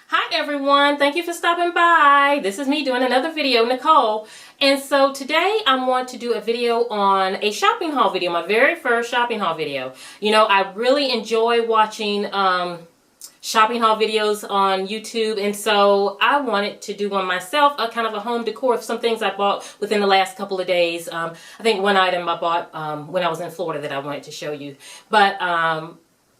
Hi everyone, thank you for stopping by. This is me doing another video, Nicole. And so today I want to do a video on a shopping haul video, my very first shopping haul video. You know, I really enjoy watching shopping haul videos on YouTube, and so I wanted to do one myself, a kind of a home decor of some things I bought within the last couple of days. I think one item I bought when I was in Florida that I wanted to show you. But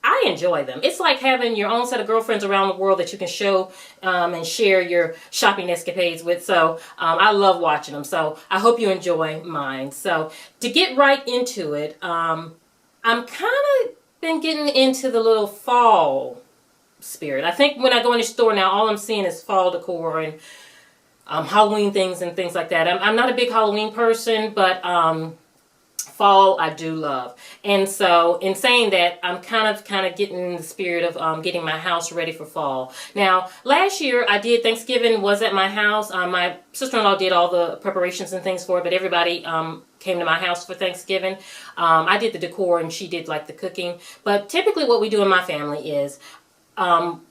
I enjoy them. It's like having your own set of girlfriends around the world that you can show and share your shopping escapades with. So I love watching them. So I hope you enjoy mine. So to get right into it, I'm kind of been getting into the little fall spirit. I think when I go in the store now, all I'm seeing is fall decor and Halloween things and things like that. I'm not a big Halloween person, but fall I do love. And so in saying that, I'm kind of getting in the spirit of getting my house ready for fall. Now last year I did Thanksgiving was at my house. My sister-in-law did all the preparations and things for it, but everybody came to my house for Thanksgiving. I did the decor and she did like the cooking. But typically what we do in my family is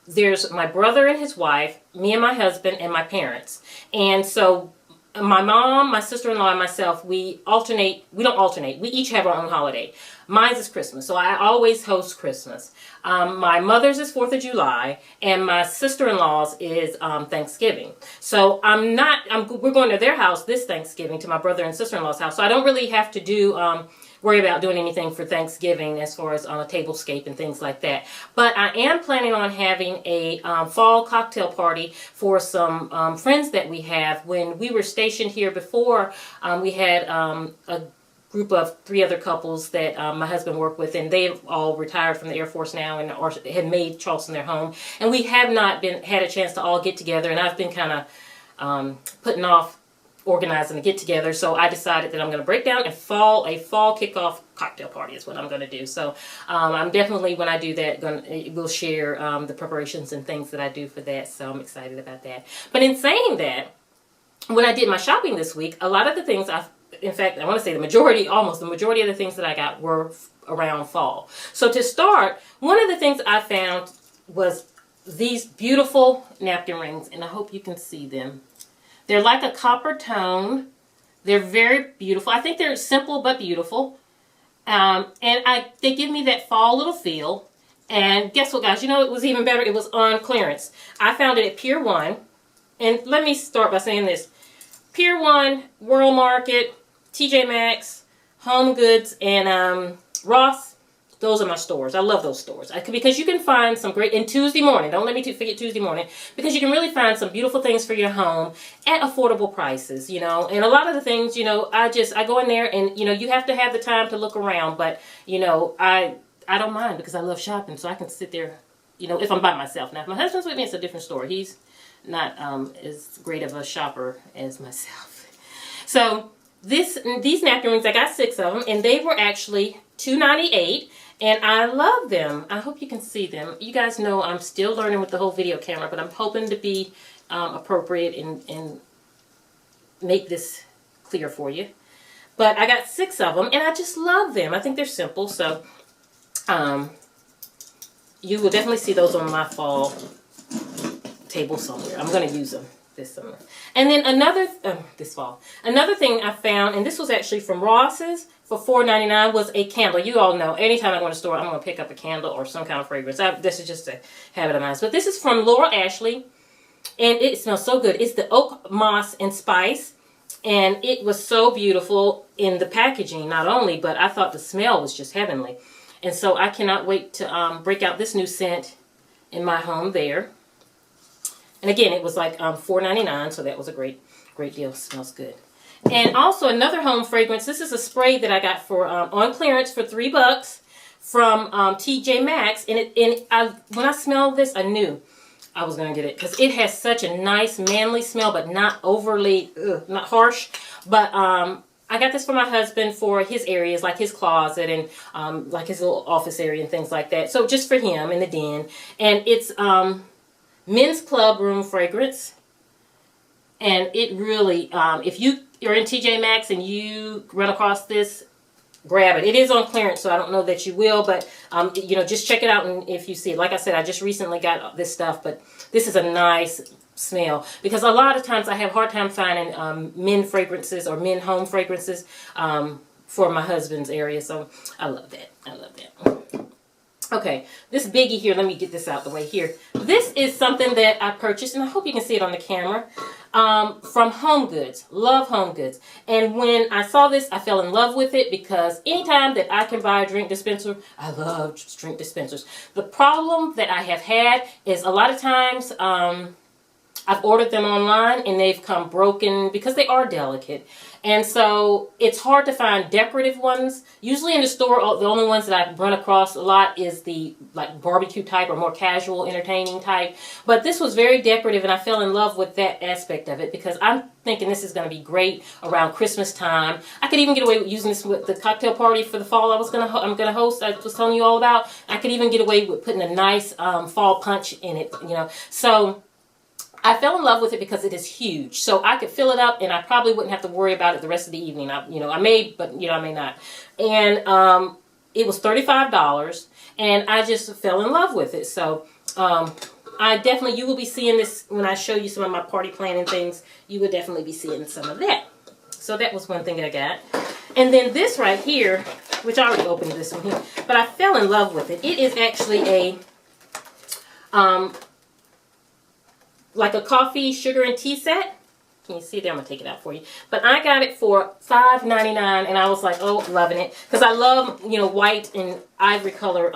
there's my brother and his wife, me and my husband, and my parents. And so my mom, my sister-in-law, and myself, we alternate. We don't alternate. We each have our own holiday. Mine's is Christmas, so I always host Christmas. My mother's is 4th of July, and my sister-in-law's is Thanksgiving. So we're going to their house this Thanksgiving, to my brother and sister-in-law's house. So I don't really have to do worry about doing anything for Thanksgiving as far as on a tablescape and things like that. But I am planning on having a fall cocktail party for some friends that we have. When we were stationed here before, we had a group of 3 other couples that my husband worked with, and they've all retired from the Air Force now and or had made Charleston their home. And we have not had a chance to all get together, and I've been kind of putting off organizing to get together, so I decided that I'm going to break down a fall kickoff cocktail party is what I'm going to do. So I'm definitely, when I do that, we'll share the preparations and things that I do for that. So I'm excited about that. But in saying that, when I did my shopping this week, a lot of the things in fact, I want to say almost the majority of the things that I got were around fall. So to start, one of the things I found was these beautiful napkin rings, and I hope you can see them. They're like a copper tone. They're very beautiful. I think they're simple but beautiful. And they give me that fall little feel. And guess what, guys? You know, it was even better. It was on clearance. I found it at Pier 1. And let me start by saying this. Pier 1, World Market, TJ Maxx, Home Goods, and Ross. Those are my stores. I love those stores. Because you can find some great, and Tuesday morning, don't let me forget Tuesday morning, because you can really find some beautiful things for your home at affordable prices, you know. And a lot of the things, you know, I go in there and, you know, you have to have the time to look around, but, you know, I don't mind because I love shopping, so I can sit there, you know, if I'm by myself. Now, if my husband's with me, it's a different story. He's not as great of a shopper as myself. So these napkin rings, I got 6 of them, and they were actually $2.98. And I love them. I hope you can see them. You guys know I'm still learning with the whole video camera, but I'm hoping to be appropriate and make this clear for you. But I got 6 of them, and I just love them. I think they're simple, so you will definitely see those on my fall table somewhere. I'm going to use them this summer. And then this fall. Another thing I found, and this was actually from Ross's, for $4.99 was a candle. You all know, anytime I go to the store, I'm going to pick up a candle or some kind of fragrance. This is just a habit of mine. But this is from Laura Ashley, and it smells so good. It's the Oak Moss and Spice, and it was so beautiful in the packaging, not only, but I thought the smell was just heavenly. And so I cannot wait to break out this new scent in my home there. And again, it was like $4.99, so that was a great deal. It smells good. And also another home fragrance. This is a spray that I got for on clearance for $3 from TJ Maxx. And when I smelled this, I knew I was going to get it because it has such a nice manly smell, but not overly, not harsh. But I got this for my husband for his areas, like his closet and like his little office area and things like that. So just for him in the den. And it's men's club room fragrance. And it really, if you're in TJ Maxx and you run across this, grab it. It is on clearance, so I don't know that you will, but you know, just check it out, and if you see it. Like I said, I just recently got this stuff, but this is a nice smell, because a lot of times I have a hard time finding men fragrances or men home fragrances for my husband's area, so I love that. I love that. Okay, this biggie here, let me get this out the way here. This is something that I purchased, and I hope you can see it on the camera, from Home Goods. Love Home Goods. And when I saw this, I fell in love with it, because anytime that I can buy a drink dispenser, I love drink dispensers. The problem that I have had is a lot of times I've ordered them online and they've come broken because they are delicate. And so it's hard to find decorative ones. Usually in the store, the only ones that I've run across a lot is the like barbecue type or more casual, entertaining type. But this was very decorative, and I fell in love with that aspect of it, because I'm thinking this is going to be great around Christmas time. I could even get away with using this with the cocktail party for the fall I'm gonna host. I was telling you all about. I could even get away with putting a nice fall punch in it, you know. So I fell in love with it because it is huge. So I could fill it up, and I probably wouldn't have to worry about it the rest of the evening. I may, but you know, I may not. And it was $35, and I just fell in love with it. So you will be seeing this when I show you some of my party planning things. You will definitely be seeing some of that. So that was one thing I got. And then this right here, which I already opened this one here, but I fell in love with it. It is actually a like a coffee, sugar, and tea set. Can you see there? I'm gonna take it out for you. But I got it for $5.99, and I was like, oh, loving it, because I love, you know, white and ivory color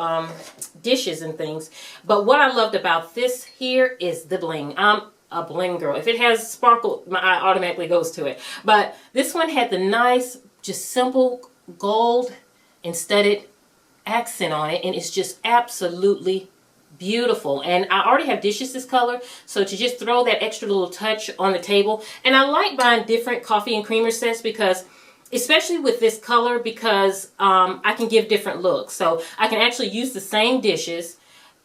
dishes and things. But what I loved about this here is the bling. I'm a bling girl. If it has sparkle, my eye automatically goes to it. But this one had the nice, just simple gold and studded accent on it, and it's just absolutely beautiful. And I already have dishes this color, so to just throw that extra little touch on the table. And I like buying different coffee and creamer sets, because especially with this color, because I can give different looks. So I can actually use the same dishes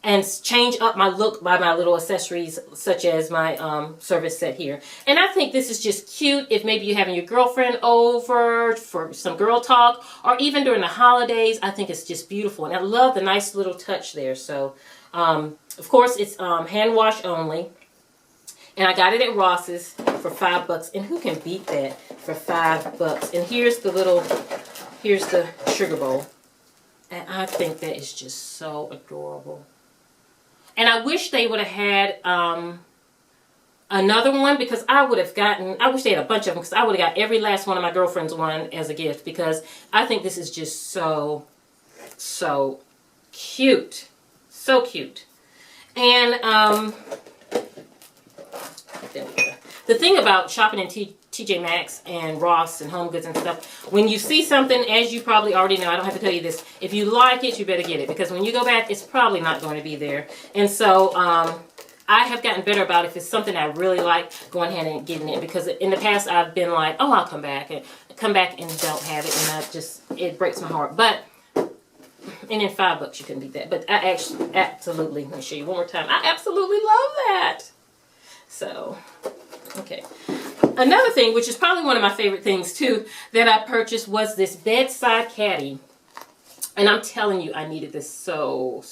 and change up my look by my little accessories, such as my service set here. And I think this is just cute if maybe you're having your girlfriend over for some girl talk, or even during the holidays. I think it's just beautiful, and I love the nice little touch there. So of course, it's hand wash only, and I got it at Ross's for $5, and who can beat that for $5? And here's the sugar bowl, and I think that is just so adorable. And I wish they would have had another one, because I wish they had a bunch of them, because I would have got every last one of my girlfriend's one as a gift, because I think this is just so cute. So cute. And the thing about shopping in TJ Maxx and Ross and Home Goods and stuff, when you see something, as you probably already know, I don't have to tell you this, if you like it, you better get it, because when you go back, it's probably not going to be there. And so I have gotten better about, if it's something I really like, going ahead and getting it, because in the past I've been like, oh, I'll come back and don't have it, and it breaks my heart. But and then $5, you couldn't beat that. But I absolutely, let me show you one more time. I absolutely love that. So, okay. Another thing, which is probably one of my favorite things too, that I purchased was this bedside caddy. And I'm telling you, I needed this so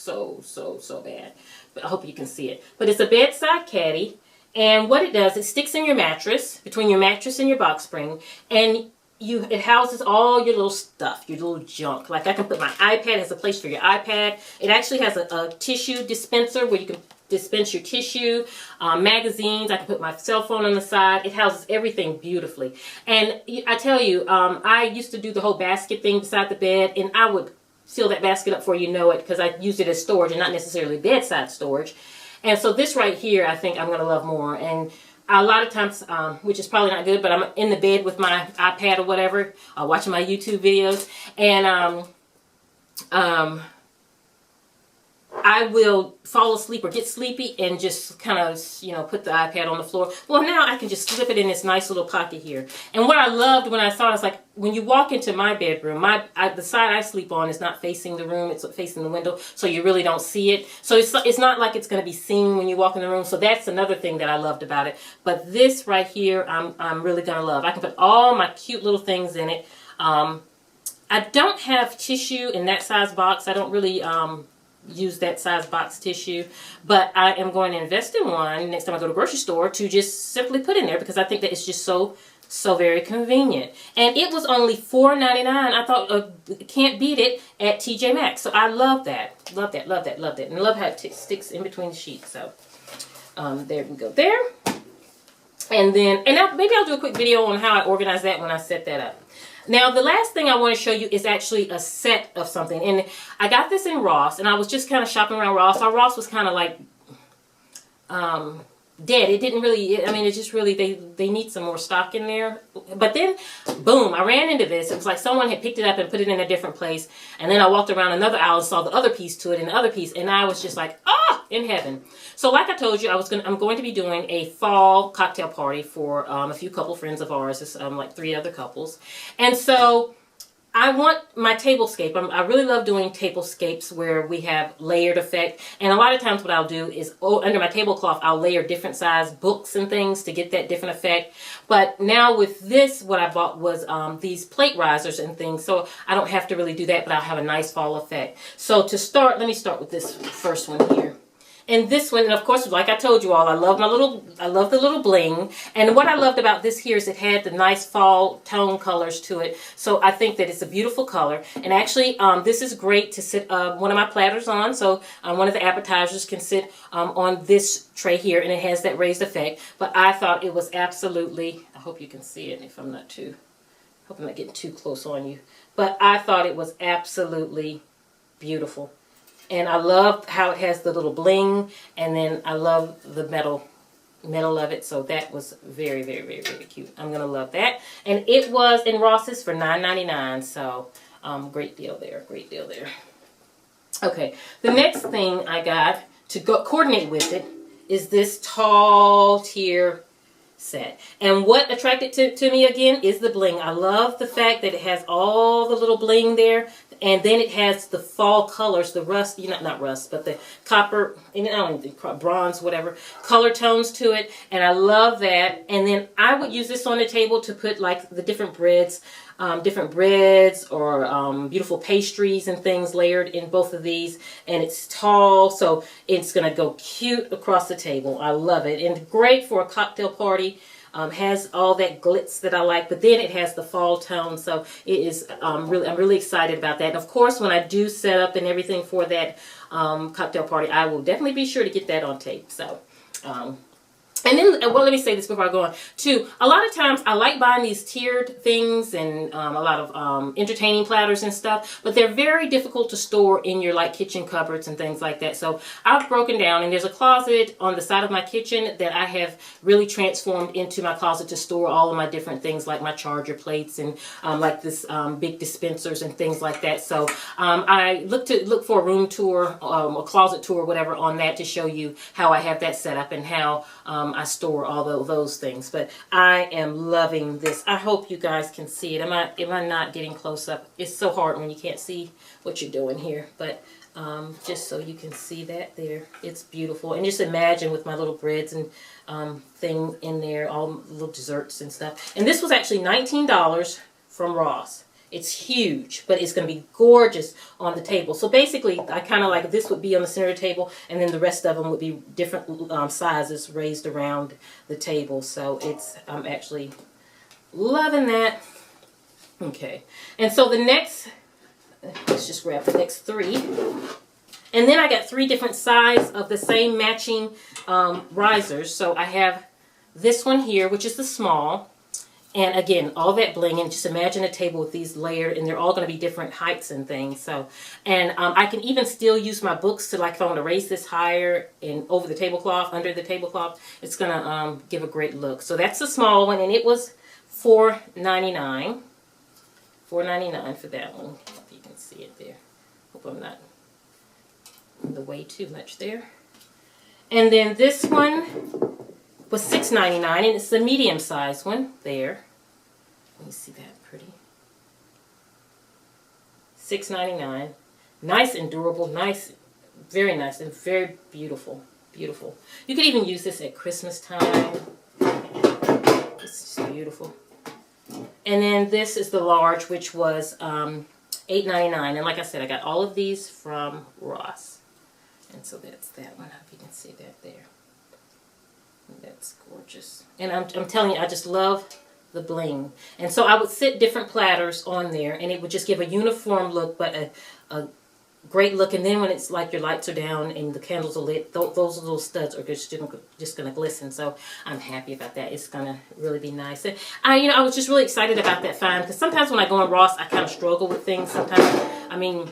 bad. But I hope you can see it. But it's a bedside caddy. And what it does, it sticks in your mattress, between your mattress and your box spring. And it houses all your little stuff, your little junk. Like I can put my iPad, it has a place for your iPad. It actually has a tissue dispenser where you can dispense your tissue, magazines. I can put my cell phone on the side. It houses everything beautifully. And I tell you, I used to do the whole basket thing beside the bed, and I would fill that basket up before you know it, because I used it as storage and not necessarily bedside storage. And so this right here, I think I'm going to love more. And a lot of times, which is probably not good, but I'm in the bed with my iPad or whatever, watching my YouTube videos, and I will fall asleep or get sleepy and just kind of, put the iPad on the floor. Well, now I can just slip it in this nice little pocket here. And what I loved when I saw it is, like, when you walk into my bedroom, the side I sleep on is not facing the room, it's facing the window, so you really don't see it. So it's not like it's going to be seen when you walk in the room. So that's another thing that I loved about it. But this right here, I'm really going to love. I can put all my cute little things in it. I don't have tissue in that size box. I don't really use that size box tissue, but I am going to invest in one next time I go to the grocery store to just simply put in there, because I think that it's just so very convenient. And it was only $4.99. I thought can't beat it at TJ Maxx. So I love that. Love that, love that, love that. And I love how it sticks in between the sheets. So there we go there. And then, maybe I'll do a quick video on how I organize that when I set that up. Now, the last thing I want to show you is actually a set of something. And I got this in Ross, and I was just kind of shopping around Ross. Our Ross was kind of like dead. It didn't really, I mean, it just really, they need some more stock in there. But then, boom, I ran into this. It was like someone had picked it up and put it in a different place. And then I walked around another aisle and saw the other piece to it and the other piece. And I was just like, ah, in heaven. So like I told you, I'm going to be doing a fall cocktail party for a few couple friends of ours. It's like 3 other couples. And so I want my tablescape. I really love doing tablescapes where we have layered effect. And a lot of times what I'll do is under my tablecloth, I'll layer different size books and things to get that different effect. But now with this, what I bought was these plate risers and things. So I don't have to really do that, but I'll have a nice fall effect. So to start, let me start with this first one here. And this one, and of course, like I told you all, I love the little bling. And what I loved about this here is it had the nice fall tone colors to it. So I think that it's a beautiful color. And actually, this is great to sit one of my platters on. So one of the appetizers can sit on this tray here, and it has that raised effect. But I thought it was absolutely, I hope you can see it if I'm not too, hope I'm not getting too close on you. But I thought it was absolutely beautiful. And I love how it has the little bling, and then I love the metal of it. So that was very, very, very, very cute. I'm going to love that. And it was in Ross's for $9.99. So great deal there. Great deal there. Okay. The next thing I got to go coordinate with it is this tall tier set. And what attracted to me again is the bling. I love the fact that it has all the little bling there. And then it has the fall colors, the rust, not rust, but the copper, and I don't even think bronze, whatever, color tones to it. And I love that. And then I would use this on the table to put like the different breads or beautiful pastries and things layered in both of these. And it's tall, so it's going to go cute across the table. I love it. And great for a cocktail party. Has all that glitz that I like, but then it has the fall tone, so it is I'm really excited about that. And of course, when I do set up and everything for that cocktail party, I will definitely be sure to get that on tape. So and then, well, let me say this before I go on, too. A lot of times, I like buying these tiered things and a lot of entertaining platters and stuff, but they're very difficult to store in your, like, kitchen cupboards and things like that. So I've broken down, and there's a closet on the side of my kitchen that I have really transformed into my closet to store all of my different things, like my charger plates and like this big dispensers and things like that. So I look for a room tour, a closet tour, whatever, on that to show you how I have that set up and how I store all those things. But I am loving this. I hope you guys can see it. Am I not getting close up? It's so hard when you can't see what you're doing here. But just so you can see that there. It's beautiful. And just imagine with my little breads and thing in there, all little desserts and stuff. And this was actually $19 from Ross. It's huge, but it's going to be gorgeous on the table. So basically, I kind of like this would be on the center table, and then the rest of them would be different sizes raised around the table. So I'm actually loving that. Okay, and so the next, let's just grab the next 3. And then I got 3 different sides of the same matching risers. So I have this one here, which is the small. And again, all that bling, and just imagine a table with these layered, and they're all going to be different heights and things. So, and I can even still use my books to, like, if I want to raise this higher and over the tablecloth, under the tablecloth, it's going to give a great look. So that's the small one, and it was $4.99. $4.99 for that one. If you can see it there. Hope I'm not in the way too much there. And then this one was $6.99, and it's the medium size one there. Let me see that pretty. $6.99. Nice and durable, nice, very nice, and very beautiful. Beautiful. You could even use this at Christmas time. It's just beautiful. And then this is the large, which was $8.99. And like I said, I got all of these from Ross. And so that's that one. I hope you can see that there. That's gorgeous. And I'm telling you, I just love the bling. And so I would sit different platters on there, and it would just give a uniform look, but a great look. And then when it's like your lights are down and the candles are lit, those little studs are just going to glisten. So I'm happy about that. It's going to really be nice. And I was just really excited about that find, because sometimes when I go on Ross, I kind of struggle with things. Sometimes, I mean,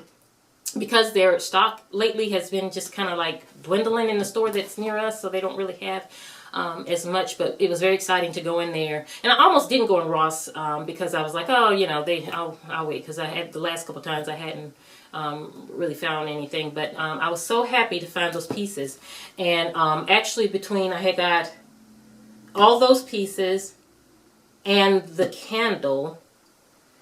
because their stock lately has been just kind of like dwindling in the store that's near us, so they don't really have as much. But it was very exciting to go in there, and I almost didn't go in Ross because I was like, oh, I'll wait, because I had the last couple times I hadn't really found anything. But I was so happy to find those pieces, and actually between I had got all those pieces and the candle,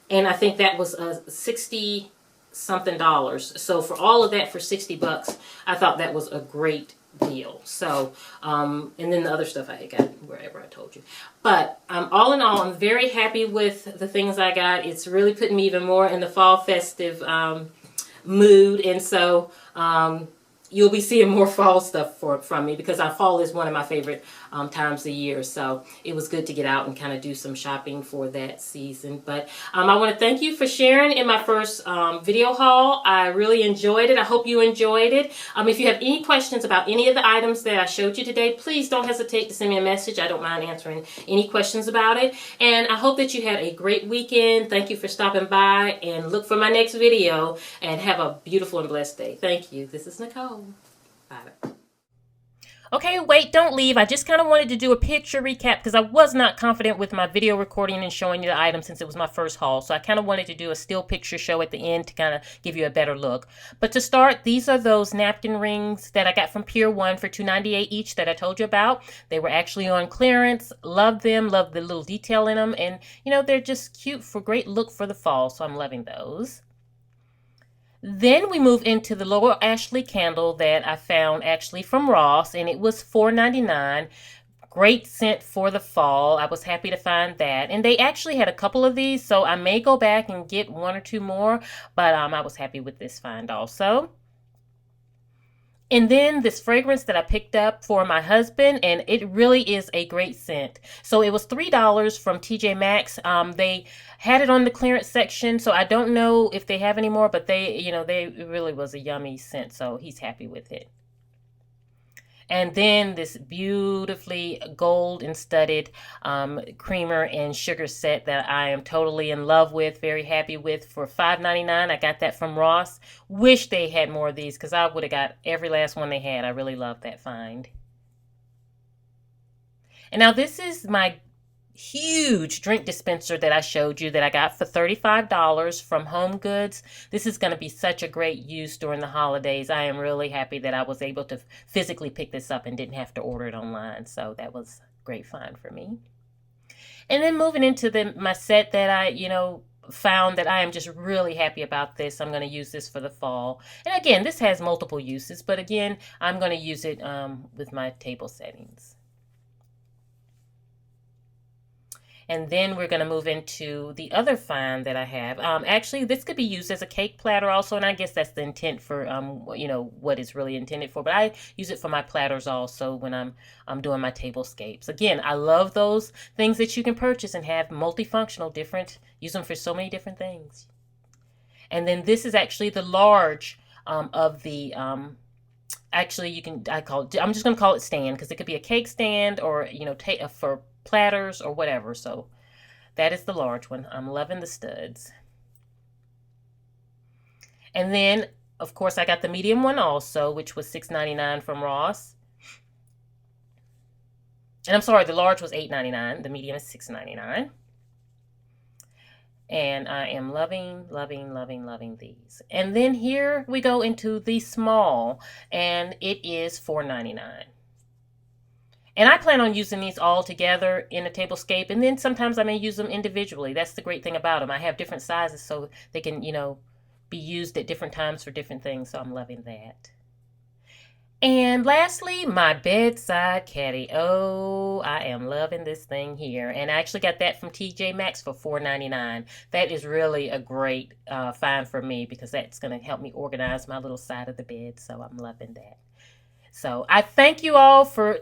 and I think that was $60 something. So for all of that for $60, I thought that was a great deal. So and then the other stuff I had got wherever I told you. But all in all, I'm very happy with the things I got. It's really putting me even more in the fall festive mood, and so you'll be seeing more fall stuff from me, because fall is one of my favorite times of the year. So it was good to get out and kind of do some shopping for that season. But I want to thank you for sharing in my first video haul. I really enjoyed it. I hope you enjoyed it. If you have any questions about any of the items that I showed you today, please don't hesitate to send me a message. I don't mind answering any questions about it. And I hope that you had a great weekend. Thank you for stopping by, and look for my next video, and have a beautiful and blessed day. Thank you. This is Nicole. Bye. Okay, wait, don't leave. I just kind of wanted to do a picture recap, because I was not confident with my video recording and showing you the items since it was my first haul. So I kind of wanted to do a still picture show at the end to kind of give you a better look. But to start, these are those napkin rings that I got from Pier 1 for $2.98 each that I told you about. They were actually on clearance. Love them. Love the little detail in them. And, they're just cute for great look for the fall. So I'm loving those. Then we move into the Lower Ashley candle that I found actually from Ross, and it was $4.99. Great scent for the fall. I was happy to find that. And they actually had a couple of these, so I may go back and get one or two more, but I was happy with this find also. And then this fragrance that I picked up for my husband, and it really is a great scent. So it was $3 from TJ Maxx. They had it on the clearance section, so I don't know if they have any more, but it really was a yummy scent, so he's happy with it. And then this beautifully gold and studded creamer and sugar set that I am totally in love with, very happy with, for $5.99. I got that from Ross. Wish they had more of these, because I would have got every last one they had. I really love that find. And now this is my huge drink dispenser that I showed you that I got for $35 from Home Goods. This is going to be such a great use during the holidays. I am really happy that I was able to physically pick this up and didn't have to order it online. So that was a great find for me. And then moving into my set that I, found that I am just really happy about this. I'm going to use this for the fall. And again, this has multiple uses, but again, I'm going to use it with my table settings. And then we're going to move into the other find that I have. Actually, this could be used as a cake platter also, and I guess that's the intent for, what it's really intended for. But I use it for my platters also when I'm doing my tablescapes. Again, I love those things that you can purchase and have multifunctional, use them for so many different things. And then this is actually the large of the, actually I'm just going to call it stand, because it could be a cake stand or, for platters or whatever. So that is the large one. I'm loving the studs. And then, of course, I got the medium one also, which was $6.99 from Ross. And I'm sorry, the large was $8.99. The medium is $6.99. And I am loving, loving, loving, loving these. And then here we go into the small, and it is $4.99. And I plan on using these all together in a tablescape, and then sometimes I may use them individually. That's the great thing about them. I have different sizes so they can, be used at different times for different things, so I'm loving that. And lastly, my bedside caddy. Oh, I am loving this thing here. And I actually got that from TJ Maxx for $4.99. That is really a great find for me because that's going to help me organize my little side of the bed. So I'm loving that. So I thank you all for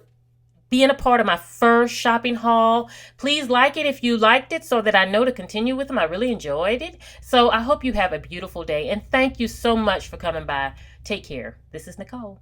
being a part of my first shopping haul. Please like it if you liked it so that I know to continue with them. I really enjoyed it. So I hope you have a beautiful day. And thank you so much for coming by. Take care. This is Nicole.